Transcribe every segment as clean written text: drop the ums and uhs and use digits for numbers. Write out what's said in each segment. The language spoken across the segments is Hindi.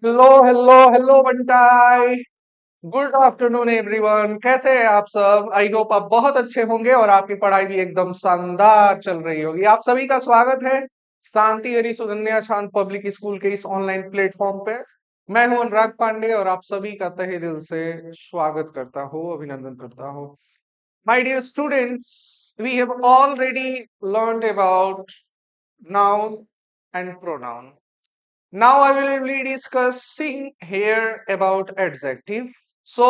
हेलो हेलो हेलो बंटाई। गुड आफ्टरनून एवरीवन, कैसे हैं आप सब? आई होप आप बहुत अच्छे होंगे और आपकी पढ़ाई भी एकदम शानदार चल रही होगी। आप सभी का स्वागत है शांति हरी सुकन्या शांत पब्लिक स्कूल के इस ऑनलाइन प्लेटफॉर्म पे। मैं हूं अनुराग पांडे और आप सभी का तहे दिल से स्वागत करता हूँ, अभिनंदन करता हूँ। My dear students, we have already learned about noun and pronoun. Now I will be discussing here about adjective. So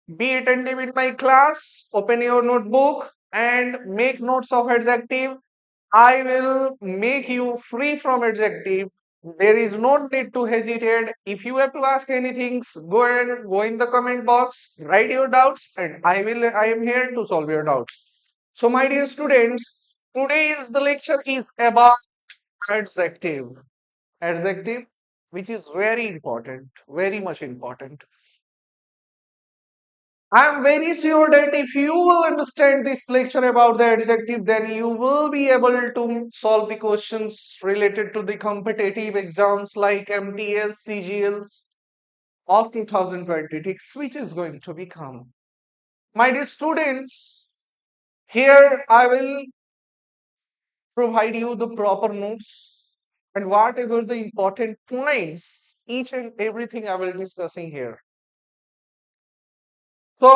be attentive in my class, open your notebook and make notes of adjective. I will make you free from adjective. There is no need to hesitate. If you have to ask anything, go and go in the comment box, write your doubts and I am here to solve your doubts. So my dear students, today's the lecture is about adjective. Adjective, which is very important, very much important. I am very sure that if you will understand this lecture about the adjective, then you will be able to solve the questions related to the competitive exams like MTS, CGLs of 2026, which is going to become. My dear students, here I will provide you the proper notes and whatever the important points, each and everything I will be discussing here. तो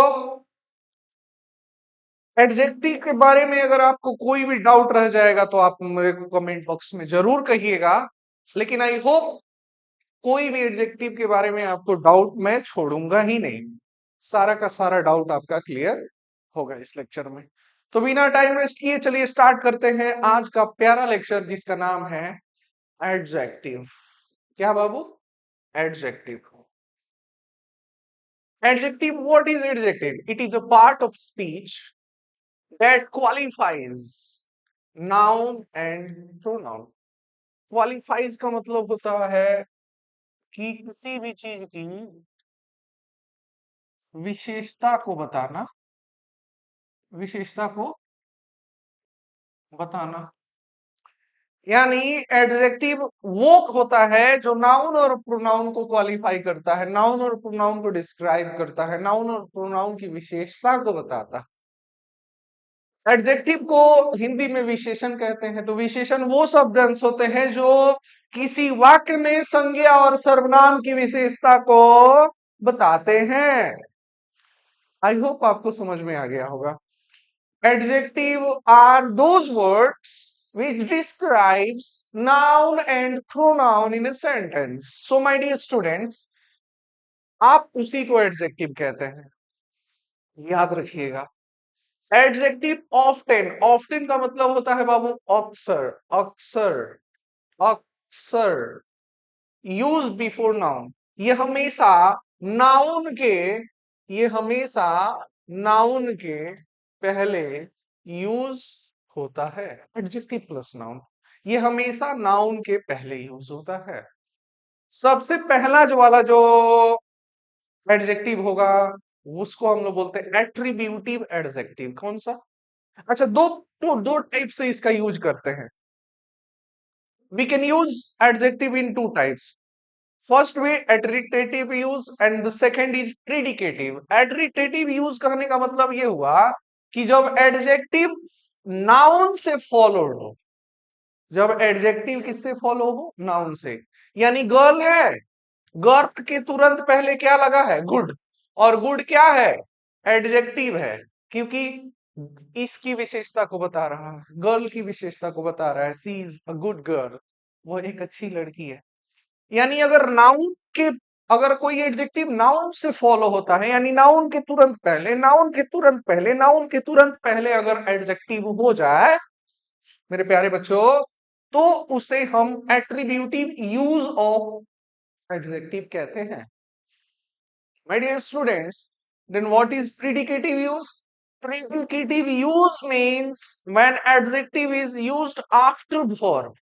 एडजेक्टिव के बारे में अगर आपको कोई भी डाउट रह जाएगा तो आप मेरे को कमेंट बॉक्स में जरूर कहिएगा। लेकिन आई होप कोई भी एडजेक्टिव के बारे में आपको डाउट मैं छोड़ूंगा ही नहीं। सारा का सारा डाउट आपका क्लियर होगा इस लेक्चर में। तो बिना टाइम वेस्ट किए चलिए स्टार्ट करते हैं आज का प्यारा लेक्चर जिसका नाम है एडजेक्टिव। क्या बाबू? Adjective. Adjective, what is adjective? It is a part of speech that qualifies noun and pronoun. Qualifies का मतलब होता है कि किसी भी चीज की विशेषता को बताना, विशेषता को बताना। यानी एडजेक्टिव वो होता है जो नाउन और प्रोनाउन को क्वालिफाई करता है, नाउन और प्रोनाउन को डिस्क्राइब करता है, नाउन और प्रोनाउन की विशेषता को बताता है। एडजेक्टिव को हिंदी में विशेषण कहते हैं। तो विशेषण वो शब्द अंश होते हैं जो किसी वाक्य में संज्ञा और सर्वनाम की विशेषता को बताते हैं। आई होप आपको समझ में आ गया होगा। Adjective are those words which describes noun and pronoun in a sentence. So my dear students, आप उसी को एडजेक्टिव कहते हैं, याद रखिएगा। एडजेक्टिव ऑफ्टेन, ऑफ्टेन का मतलब होता है बाबू अक्सर, अक्सर, अक्सर। यूज बिफोर नाउन, ये हमेशा नाउन के, ये हमेशा नाउन के पहले यूज होता है। एडजेक्टिव प्लस नाउन, ये हमेशा नाउन के पहले यूज होता है। सबसे पहला जो वाला जो एडजेक्टिव होगा उसको हम लोग बोलते हैं एट्रीब्यूटिव एडजेक्टिव। कौन सा? अच्छा, दो टाइप से इसका यूज करते हैं। We can use adjective in two types. First way attributive use and the second is predicative. Attributive use कहने का मतलब ये हुआ कि जब एडजेक्टिव नाउन से फॉलोड हो, जब एडजेक्टिव किससे फॉलो हो? नाउन से। यानी गर्ल है, गर्ल के तुरंत पहले क्या लगा है? गुड। और गुड क्या है? एडजेक्टिव है, क्योंकि इसकी विशेषता को बता रहा है, गर्ल की विशेषता को बता रहा है। सी इज अ गुड गर्ल, वो एक अच्छी लड़की है। यानी अगर नाउन के, अगर कोई एडजेक्टिव नाउन से फॉलो होता है, यानी नाउन के तुरंत पहले, नाउन के तुरंत पहले, नाउन के तुरंत पहले अगर एडजेक्टिव हो जाए मेरे प्यारे बच्चों, तो उसे हम एट्रीब्यूटिव यूज ऑफ एडजेक्टिव कहते हैं। My dear students, then what is predicative use? Predicative use means when adjective is used after verb.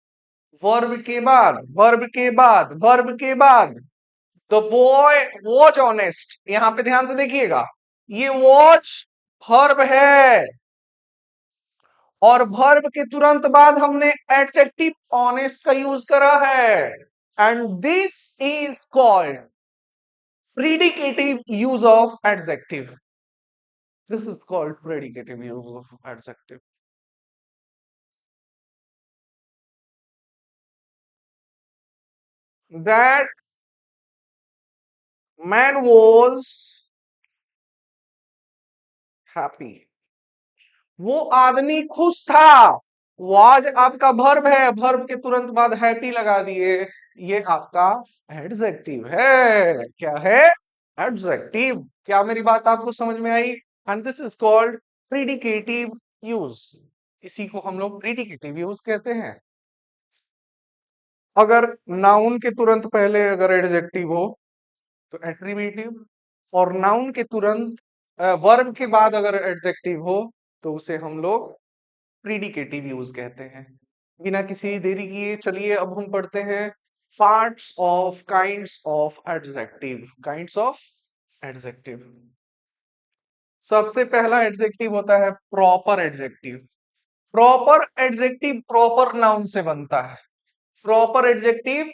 Verb के बाद, verb के बाद, verb के बाद। The boy was honest. यहां पे ध्यान से देखिएगा, ये was verb है। और वर्ब के तुरंत बाद हमने एडजेक्टिव ऑनेस्ट का यूज करा है, and this is called predicative use of adjective. This is called predicative use of adjective. That man was happy. वो आदमी खुश था. वो आज आपका वर्ब है, वर्ब के तुरंत बाद हैप्पी लगा दिए. ये आपका एडजेक्टिव है. क्या है? एडजेक्टिव. क्या मेरी बात आपको समझ में आई? And this is called predicative use. इसी को हम लोग प्रीडिकेटिव यूज कहते हैं. अगर नाउन के तुरंत पहले अगर एडजेक्टिव हो तो एट्रीब्यूटिव, और नाउन के तुरंत वर्ब के बाद अगर एडजेक्टिव हो तो उसे हम लोग प्रीडिकेटिव यूज कहते हैं. बिना किसी देरी किए चलिए अब हम पढ़ते हैं parts of kinds of adjective. Kinds of adjective. सबसे पहला एडजेक्टिव होता है proper adjective. Proper adjective proper noun से बनता है. प्रॉपर एडजेक्टिव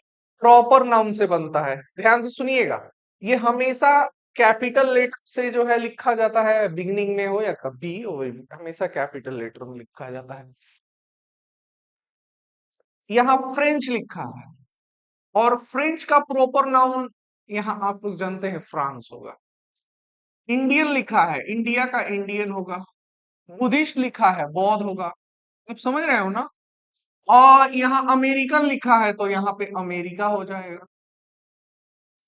प्रॉपर नाउन से बनता है. ध्यान से सुनिएगा. ये हमेशा कैपिटल लेटर से जो है लिखा जाता है, बिगिनिंग में हो या कभी हो, हमेशा कैपिटल लेटर में लिखा जाता है. यहाँ फ्रेंच लिखा है, और फ्रेंच का प्रॉपर नाउन यहाँ आप लोग जानते हैं फ्रांस होगा. इंडियन लिखा है, इंडिया का इंडियन होगा. बुद्धिस्ट लिखा है, बौद्ध होगा. आप समझ रहे हो ना? और यहाँ अमेरिकन लिखा है तो यहाँ पे अमेरिका हो जाएगा.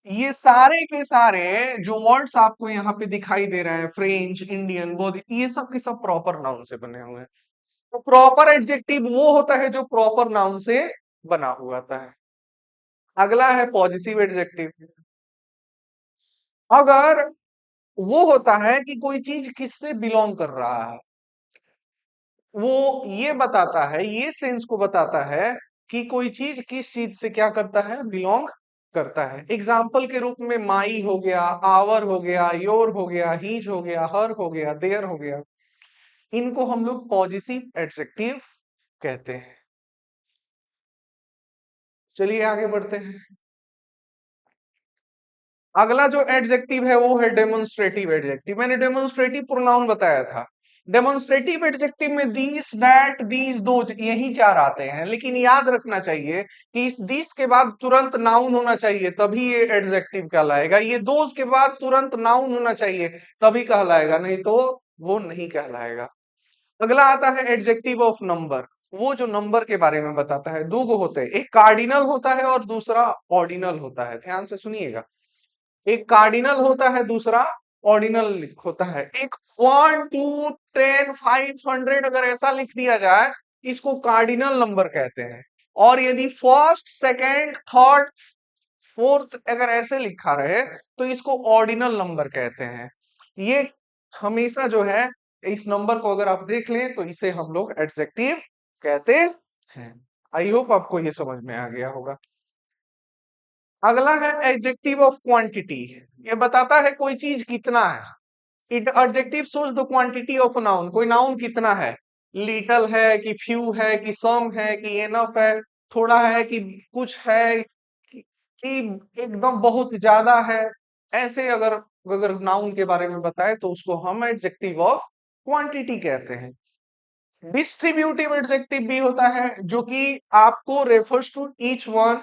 ये सारे के सारे जो वर्ड्स आपको यहाँ पे दिखाई दे रहे हैं, फ्रेंच, इंडियन, बौद्ध, ये सब के सब प्रॉपर नाउन से बने हुए हैं. तो प्रॉपर एडजेक्टिव वो होता है जो प्रॉपर नाउन से बना हुआ था. है. अगला है पॉजिटिव एडजेक्टिव. अगर वो होता है कि कोई चीज किससे बिलोंग कर रहा है, वो ये बताता है, ये सेंस को बताता है कि कोई चीज किस चीज से क्या करता है, बिलोंग करता है. एग्जाम्पल के रूप में माई हो गया, आवर हो गया, योर हो गया, हीज हो गया, हर हो गया, देयर हो गया. इनको हम लोग पॉजिटिव एडजेक्टिव कहते हैं. चलिए आगे बढ़ते हैं. अगला जो एडजेक्टिव है वो है डेमोन्स्ट्रेटिव एडजेक्टिव. मैंने डेमोन्स्ट्रेटिव प्रोनाउन बताया था. डेमोन्स्ट्रेटिव एडजेक्टिव में दीस, दैट, दीज, दोज यही चार आते हैं. लेकिन याद रखना चाहिए कि इस दीस के बाद तुरंत नाउन होना चाहिए, तभी ये एडजेक्टिव कहलाएगा. ये दोज के बाद तुरंत नाउन होना चाहिए, तभी कहलाएगा, नहीं तो वो नहीं कहलाएगा. अगला आता है एडजेक्टिव ऑफ नंबर. वो जो नंबर के बारे में बताता है. दो गो होते हैं, एक कार्डिनल होता है और दूसरा ऑर्डिनल होता है. ध्यान से सुनिएगा. एक कार्डिनल होता है, दूसरा ऑर्डिनल होता है. एक 1 2 10 500 अगर ऐसा लिख दिया जाए, इसको कार्डिनल नंबर कहते हैं. और यदि फर्स्ट, सेकंड, थर्ड, फोर्थ अगर ऐसे लिखा रहे तो इसको ऑर्डिनल नंबर कहते हैं. ये हमेशा जो है, इस नंबर को अगर आप देख लें तो इसे हम लोग एडजेक्टिव कहते हैं. आई होप आपको ये समझ में आ गया होगा. अगला है एडजेक्टिव ऑफ क्वांटिटी. ये बताता है कोई चीज कितना है. It adjective shows the quantity of noun. कोई नाउन कितना है, लिटल है कि फ्यू है कि सम है कि एनफ है, थोड़ा है कि कुछ है कि एकदम बहुत ज्यादा है. ऐसे अगर अगर नाउन के बारे में बताए तो उसको हम एडजेक्टिव ऑफ क्वांटिटी कहते हैं. डिस्ट्रीब्यूटिव एडजेक्टिव भी होता है जो कि आपको refers to each one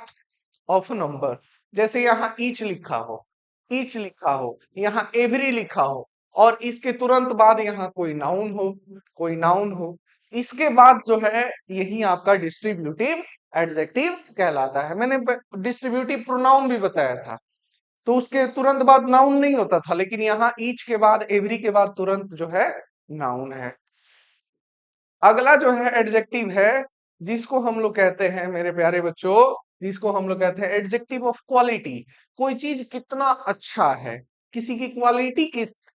of number. जैसे यहाँ ईच लिखा हो, ईच लिखा हो, यहाँ एवरी लिखा हो, और इसके तुरंत बाद यहाँ कोई नाउन हो, कोई नाउन हो, इसके बाद जो है यही आपका डिस्ट्रीब्यूटिव एडजेक्टिव कहलाता है. मैंने डिस्ट्रीब्यूटिव प्रोनाउन भी बताया था, तो उसके तुरंत बाद नाउन नहीं होता था, लेकिन यहाँ ईच के बाद, एवरी के बाद तुरंत जो है नाउन है. अगला जो है एडजेक्टिव है, जिसको हम लोग कहते हैं मेरे प्यारे बच्चों, जिसको हम लोग कहते हैं एडजेक्टिव ऑफ क्वालिटी. कोई चीज कितना अच्छा है, किसी की क्वालिटी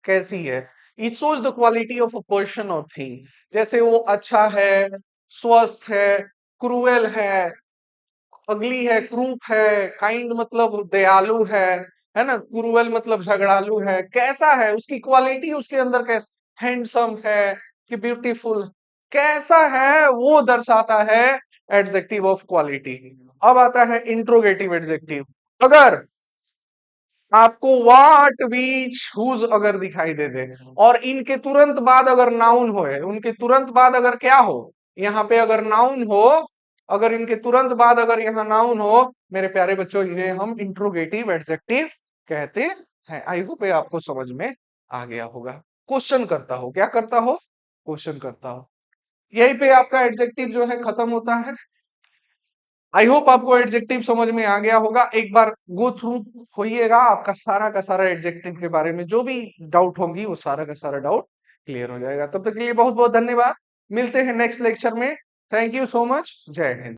कैसी है. It shows the quality of a person और थिंग. जैसे वो अच्छा है, स्वस्थ है, क्रूएल है, अगली है, क्रूप है, काइंड मतलब दयालु है ना, क्रूएल मतलब झगड़ालू है. कैसा है उसकी क्वालिटी, उसके अंदर कैसा, हैंडसम है कि ब्यूटीफुल. कैसा है वो दर्शाता है एडजेक्टिव ऑफ क्वालिटी। अब आता है इंट्रोगेटिव एडजेक्टिव। अगर आपको वाट बीच हुज अगर दिखाई दे दे और इनके तुरंत बाद अगर नाउन हो, उनके तुरंत बाद अगर क्या हो, यहाँ पे अगर नाउन हो, अगर इनके तुरंत बाद अगर यहाँ नाउन हो, मेरे प्यारे बच्चों, इन्हें हम इंट्रोगेटिव एडजेक्टिव कहते हैं। आई होप ये आपको समझ में आ गया होगा। क्वेश्चन करता हो, क्या करता हो, क्वेश्चन करता हो। यहीं पे आपका एडजेक्टिव जो है खत्म होता है। आई होप आपको एडजेक्टिव समझ में आ गया होगा। एक बार गो थ्रू होइएगा, आपका सारा का सारा एडजेक्टिव के बारे में जो भी डाउट होंगी वो सारा का सारा डाउट क्लियर हो जाएगा। तब तक के लिए बहुत बहुत धन्यवाद। मिलते हैं नेक्स्ट लेक्चर में। Thank you so much. जय हिंद।